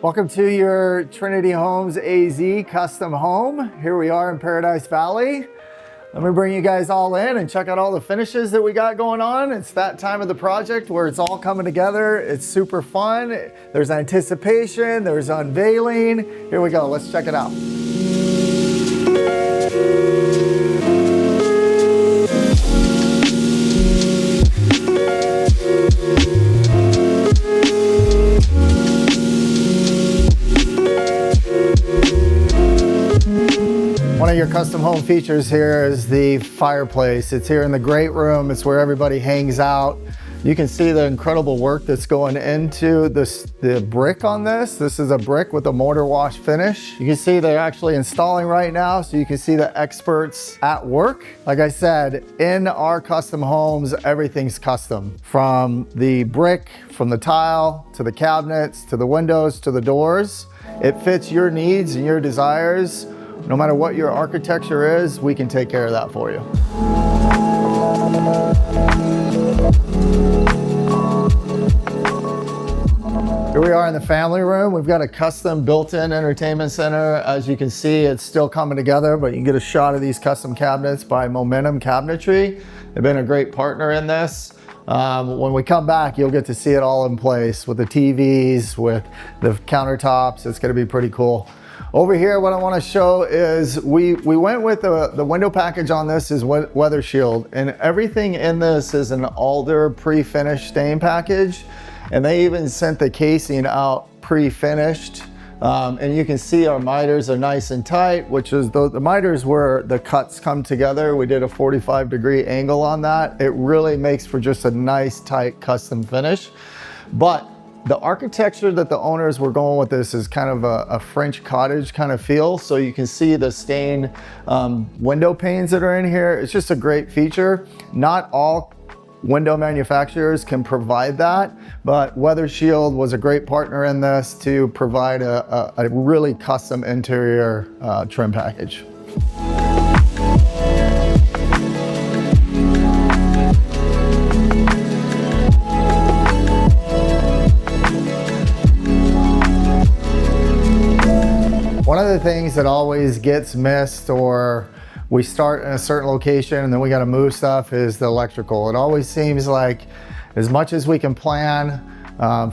Welcome to your Trinity Homes AZ custom home. Here we are in Paradise Valley. Let me bring you guys all in and check out all the finishes that we got going on. It's that time of the project where it's all coming together. It's super fun. There's anticipation, there's unveiling. Here we go, let's check it out. One of your custom home features here is the fireplace. It's here in the great room. It's where everybody hangs out. You can see the incredible work that's going into the brick on this. This is a brick with a mortar wash finish. You can see they're actually installing right now, so you can see the experts at work. Like I said, in our custom homes, everything's custom. From the brick, from the tile, to the cabinets, to the windows, to the doors. It fits your needs and your desires. No matter what your architecture is, we can take care of that for you. Here we are in the family room. We've got a custom built-in entertainment center. As you can see, it's still coming together, but you can get a shot of these custom cabinets by Momentum Cabinetry. They've been a great partner in this. When we come back, you'll get to see it all in place with the TVs, with the countertops. It's gonna be pretty cool. Over here, what I want to show is we went with the window package on this is Weather Shield, and everything in this is an alder pre-finished stain package, and they even sent the casing out pre-finished. And you can see our miters are nice and tight, which is the miters where the cuts come together. We did a 45-degree angle on that. It really makes for just a nice, tight custom finish. But the architecture that the owners were going with this is kind of a French cottage kind of feel. So you can see the stained window panes that are in here. It's just a great feature. Not all window manufacturers can provide that, but Weather Shield was a great partner in this to provide a really custom interior trim package. One of the things that always gets missed, or we start in a certain location and then we got to move stuff, is the electrical. It always seems like as much as we can plan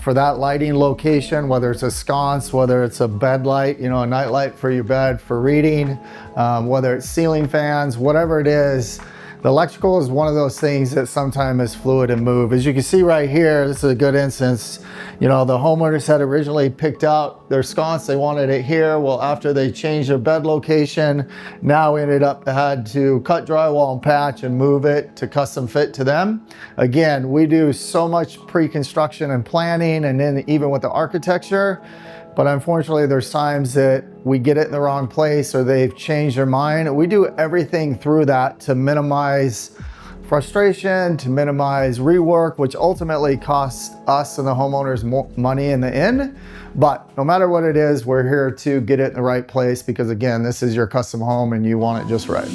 for that lighting location, whether it's a sconce, whether it's a bed light, you know, a night light for your bed for reading, whether it's ceiling fans, whatever it is, the electrical is one of those things that sometimes is fluid and move. As you can see right here, this is a good instance. You know, the homeowners had originally picked out their sconce, they wanted it here. Well, after they changed their bed location, now we ended up had to cut drywall and patch and move it to custom fit to them. Again, we do so much pre-construction and planning, and then even with the architecture. But unfortunately, there's times that we get it in the wrong place or they've changed their mind. We do everything through that to minimize frustration, to minimize rework, which ultimately costs us and the homeowners more money in the end. But no matter what it is, we're here to get it in the right place because, again, this is your custom home and you want it just right.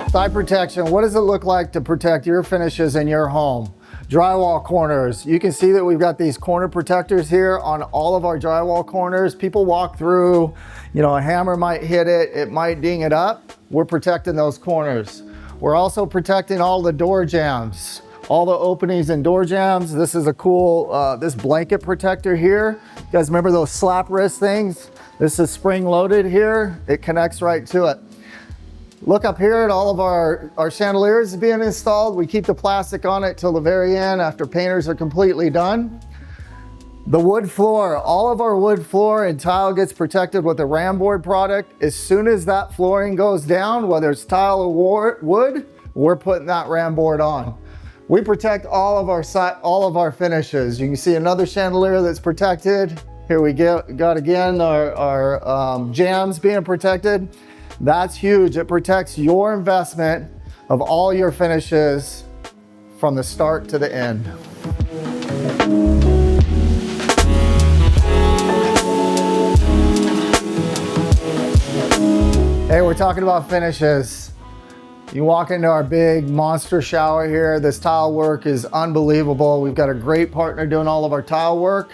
Side protection, what does it look like to protect your finishes in your home? Drywall corners, you can see that we've got these corner protectors here on all of our drywall corners. People walk through, you know, a hammer might hit it, it might ding it up. We're protecting those corners. We're also protecting all the door jambs, all the openings and door jambs. This is a cool, this blanket protector here. You guys remember those slap wrist things? This is spring loaded here. It connects right to it. Look up here at all of our chandeliers being installed. We keep the plastic on it till the very end after painters are completely done. The wood floor, all of our wood floor and tile gets protected with a ram board product. As soon as that flooring goes down, whether it's tile or wood, we're putting that ram board on. We protect all of our finishes. You can see another chandelier that's protected. Here we got again our jambs being protected. That's huge. It protects your investment of all your finishes from the start to the end. Hey, we're talking about finishes. You walk into our big monster shower here. This tile work is unbelievable. We've got a great partner doing all of our tile work.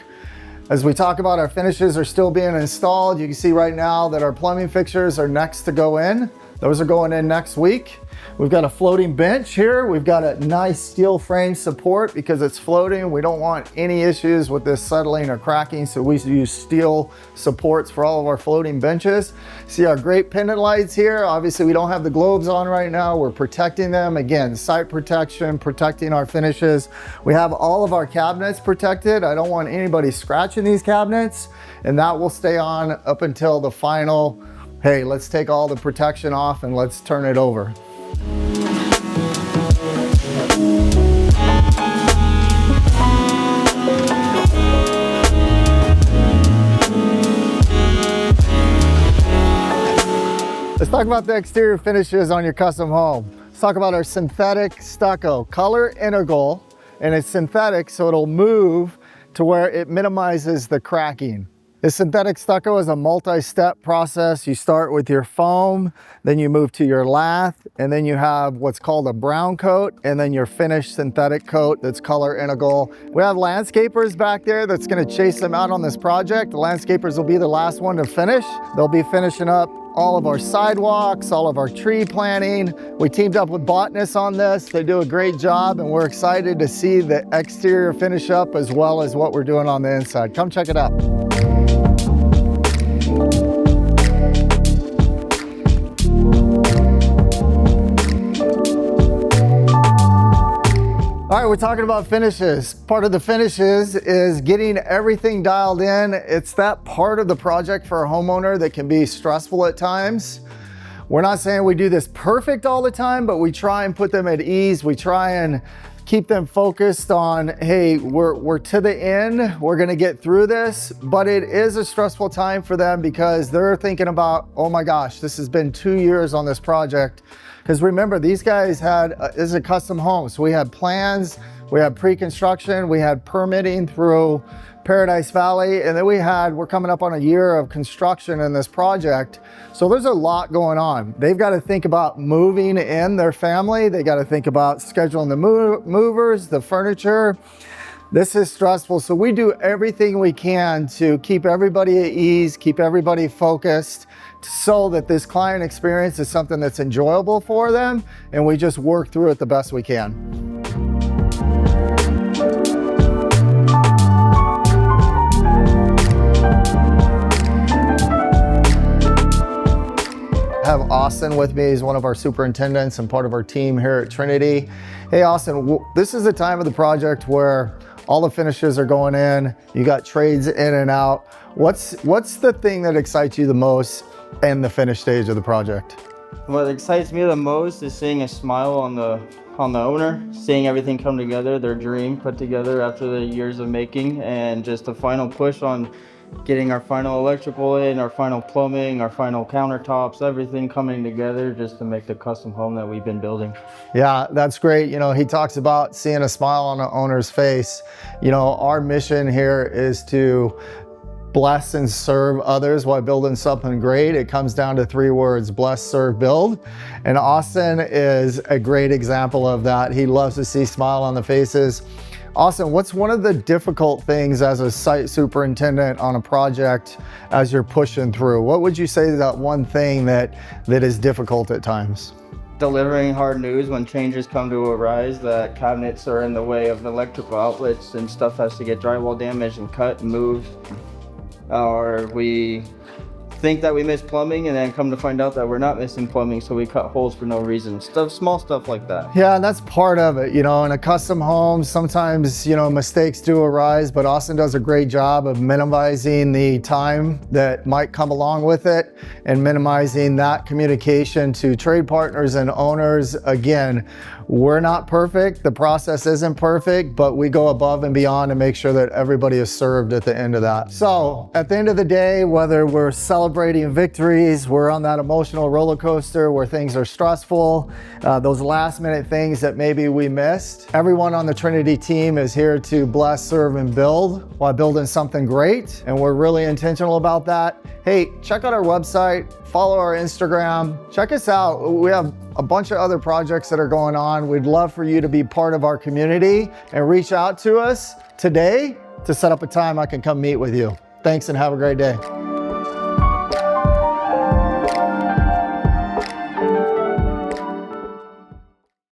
As we talk about, our finishes are still being installed. You can see right now that our plumbing fixtures are next to go in. Those are going in next week. We've got a floating bench here. We've got a nice steel frame support because it's floating. We don't want any issues with this settling or cracking, so we use steel supports for all of our floating benches. See our great pendant lights here. Obviously, we don't have the globes on right now. We're protecting them. Again, site protection, protecting our finishes. We have all of our cabinets protected. I don't want anybody scratching these cabinets, and that will stay on up until the final, hey, let's take all the protection off and let's turn it over. Let's talk about the exterior finishes on your custom home. Let's talk about our synthetic stucco. Color integral, and it's synthetic, so it'll move to where it minimizes the cracking. This synthetic stucco is a multi-step process. You start with your foam, then you move to your lath, and then you have what's called a brown coat, and then your finished synthetic coat that's color integral. We have landscapers back there that's gonna chase them out on this project. The landscapers will be the last one to finish. They'll be finishing up all of our sidewalks, all of our tree planting. We teamed up with botanists on this. They do a great job, and we're excited to see the exterior finish up as well as what we're doing on the inside. Come check it out. All right, we're talking about finishes. Part of the finishes is getting everything dialed in. It's that part of the project for a homeowner that can be stressful at times. We're not saying we do this perfect all the time, but we try and put them at ease. We try and keep them focused on, hey, we're to the end, we're gonna get through this, but it is a stressful time for them because they're thinking about, oh my gosh, this has been 2 years on this project. Because remember, these guys had, this is a custom home, so we had plans, we had pre-construction, we had permitting through Paradise Valley, and then we're coming up on a year of construction in this project. So there's a lot going on. They've got to think about moving in their family. They got to think about scheduling the movers, the furniture. This is stressful, so we do everything we can to keep everybody at ease, keep everybody focused, so that this client experience is something that's enjoyable for them, and we just work through it the best we can. I have Austin with me. He's one of our superintendents and part of our team here at Trinity. Hey Austin, this is the time of the project where all the finishes are going in, you got trades in and out. What's the thing that excites you the most in the finished stage of the project? What excites me the most is seeing a smile on the owner, seeing everything come together, their dream put together after the years of making, and just the final push on getting our final electrical in, our final plumbing, our final countertops, everything coming together just to make the custom home that we've been building. Yeah, that's great. You know, he talks about seeing a smile on the owner's face. You know, our mission here is to bless and serve others while building something great. It comes down to 3 words: bless, serve, build. And Austin is a great example of that. He loves to see smile on the faces. Austin, what's one of the difficult things as a site superintendent on a project as you're pushing through? What would you say is that one thing that is difficult at times? Delivering hard news when changes come to arise, that cabinets are in the way of electrical outlets and stuff has to get drywall damaged and cut and moved. Or we think that we missed plumbing and then come to find out that we're not missing plumbing, so we cut holes for no reason. Small stuff like that. Yeah, and that's part of it. You know, in a custom home, sometimes, you know, mistakes do arise, but Austin does a great job of minimizing the time that might come along with it and minimizing that communication to trade partners and owners. Again, we're not perfect. The process isn't perfect, but we go above and beyond to make sure that everybody is served at the end of that. So at the end of the day, whether we're celebrating victories, we're on that emotional roller coaster where things are stressful, those last minute things that maybe we missed, everyone on the Trinity team is here to bless, serve, and build while building something great. And we're really intentional about that. Hey, check out our website, follow our Instagram. Check us out. We have a bunch of other projects that are going on. We'd love for you to be part of our community and reach out to us today to set up a time I can come meet with you. Thanks and have a great day.